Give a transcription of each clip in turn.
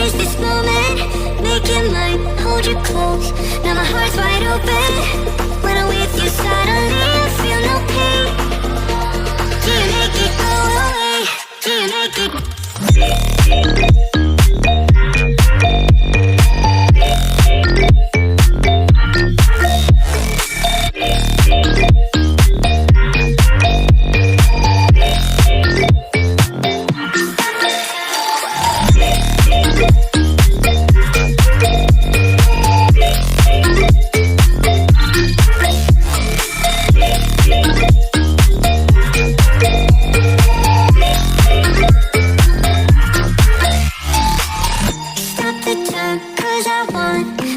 freeze this moment, make it mine, hold you close. Now my heart's wide open. When I'm with you, suddenly I feel no pain. Do you make it go away? Do you make it?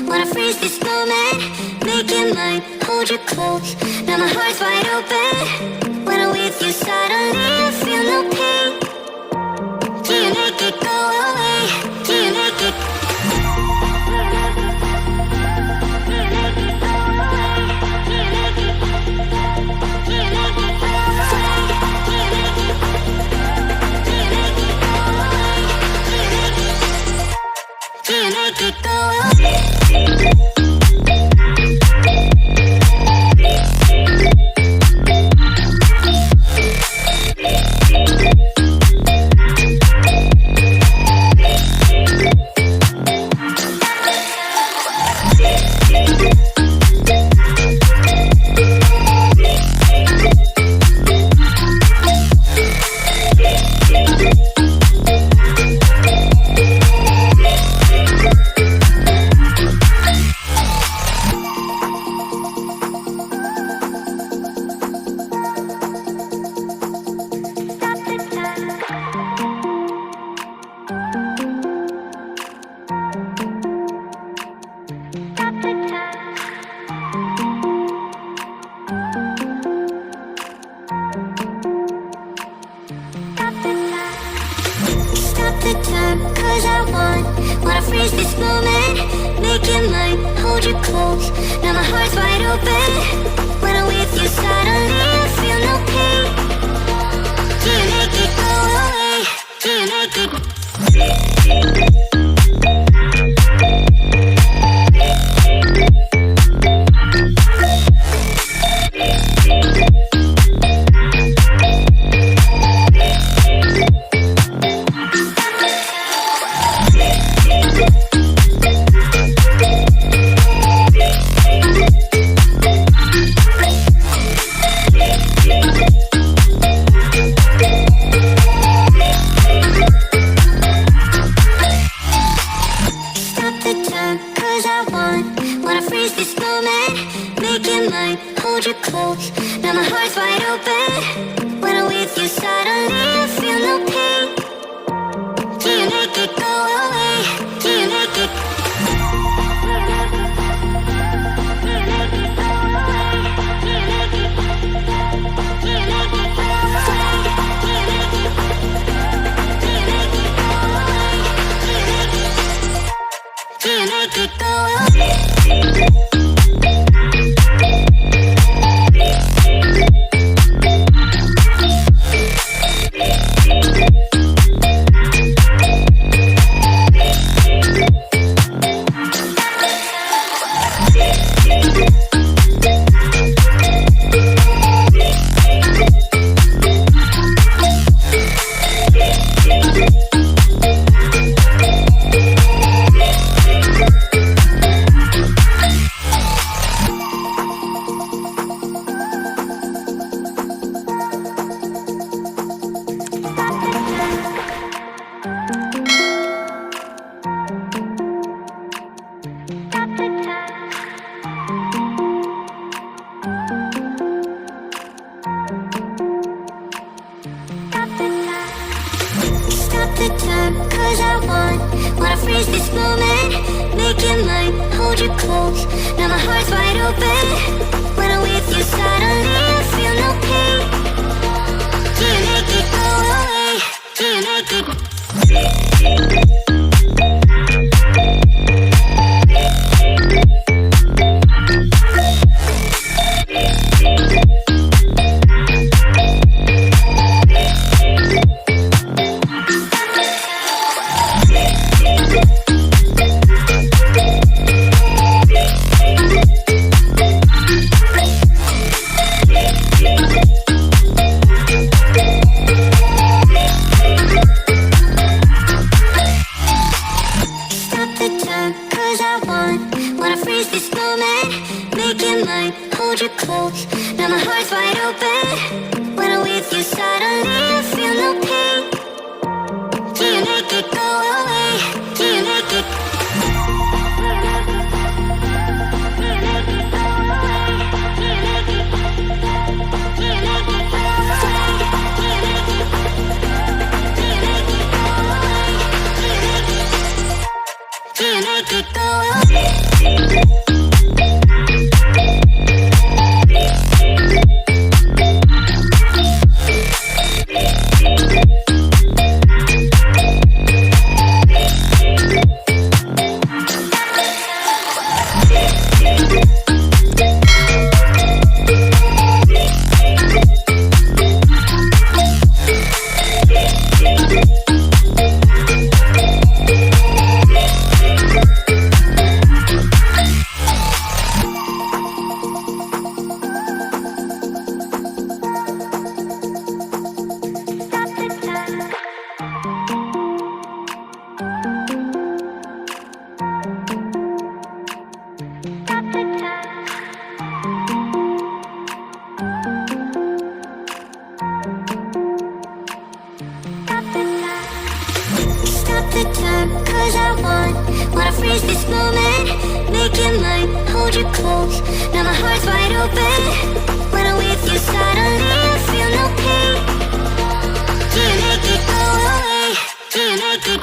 Wanna freeze this moment, make it mine, hold you close. Now my heart's wide open. When I'm with you, suddenly I feel no pain. Do you make it go away? Do you make it? Do you make it go away? The time, cause I wanna freeze this moment, make it mine, hold you close. Now my heart's wide open. When I'm with you, suddenly I feel no pain. Do you make it go away? Do you make it? Wanna freeze this moment, make it mine, hold you close. Now my heart's wide open. When I'm with you, suddenly I feel no pain. Do you make it go away? Do you make it? Do you make it go away? The time, cause I wanna freeze this moment, make it mine, hold you close. Now my heart's wide open. When I'm with you, suddenly I feel no pain. Do you make it go away? Do you make it? Yeah. Wanna freeze this moment, make it mine, hold you close. Now my heart's wide open. When I'm with you, suddenly I feel no pain. Do you make it go away? Do you make it? Do you make it go away? The time, cause I wanna freeze this moment, make it mine, hold you close. Now my heart's wide open. When I'm with you, suddenly I feel no pain. Do you make it go away? Do you make it?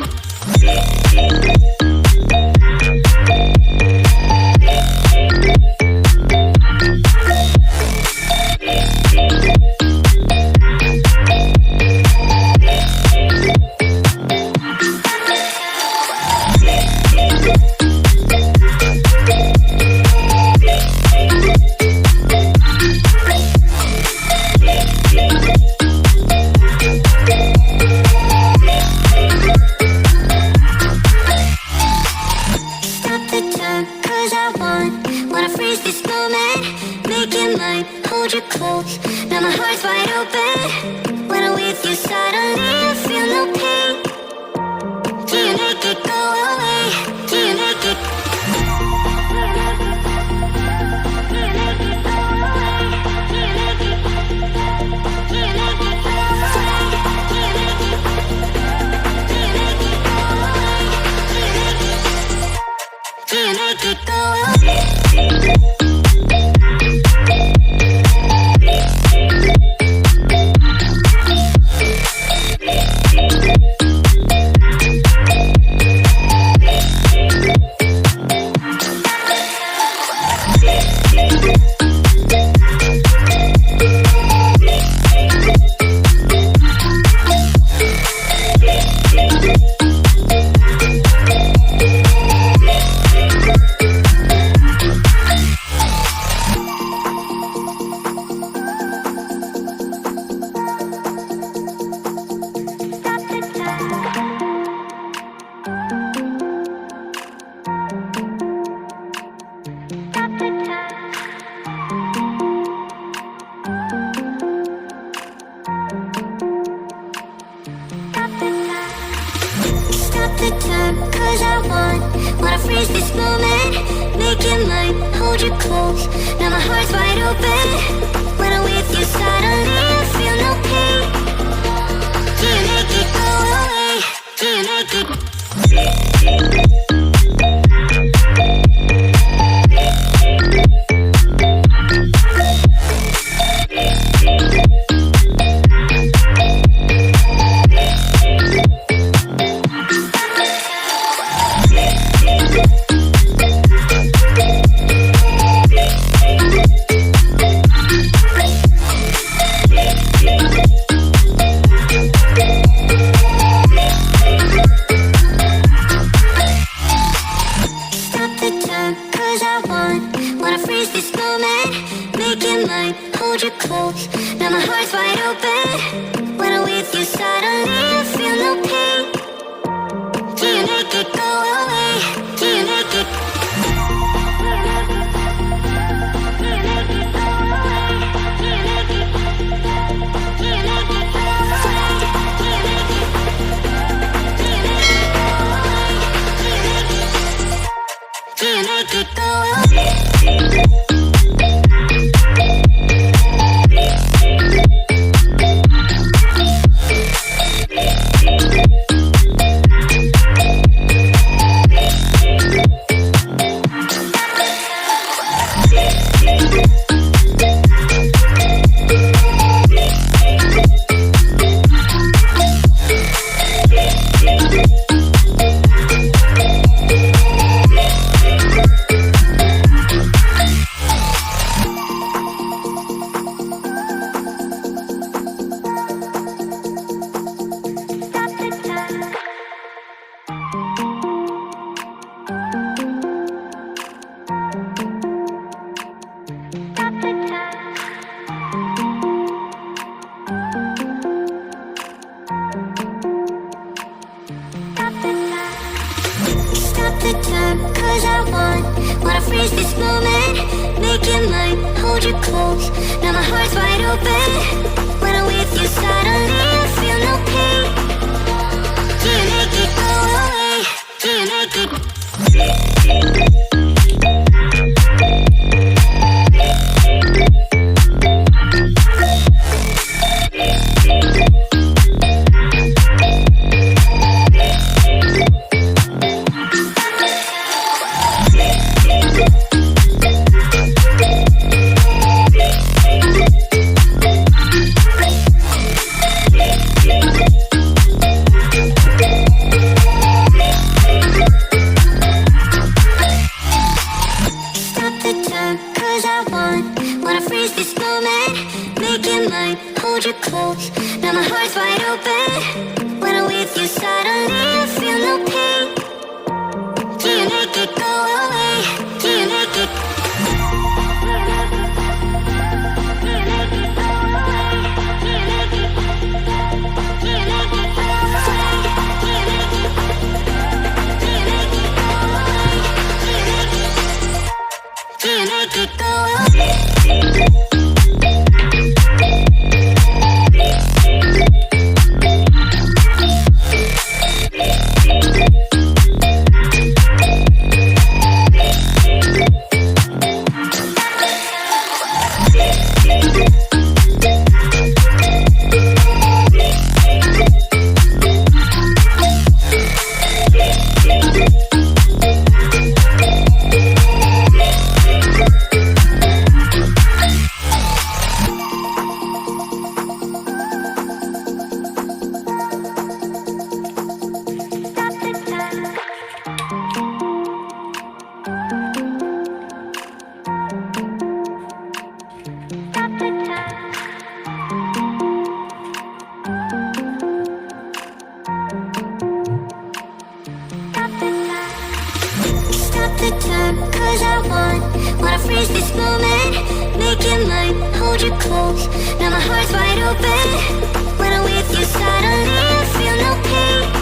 Wanna freeze this moment, make it mine, hold you close. Now my heart's wide open. When I'm with you, suddenly I feel no pain. Do you make it go away? Do you make it? Do you make it go away? The time, cause I wanna freeze this moment, make it mine, hold you close. Now my heart's wide open. When I'm with you, suddenly I feel no pain. Do you make it go away? Do you make it? Wanna freeze this moment, make it mine, hold you close. Now my heart's wide open. When I'm with you, suddenly I feel no pain. Do you make it go away? Do you make it? Do you make it? it go away. Stop the time, cause I wanna freeze this moment. Make it mine, hold you close. Now my heart's wide open. When I'm with you, suddenly I feel no pain. Do you make it go away? Do you make it? Cause I wanna freeze this moment. Make it mine, hold you close. Now my heart's wide open. When I'm with you, suddenly I feel no pain. Do you make it go away? Do you make it? Do you make it go away? The time, cause I wanna freeze this moment. Make it mine, hold you close. Now my heart's wide open. When I'm with you, suddenly I feel no pain.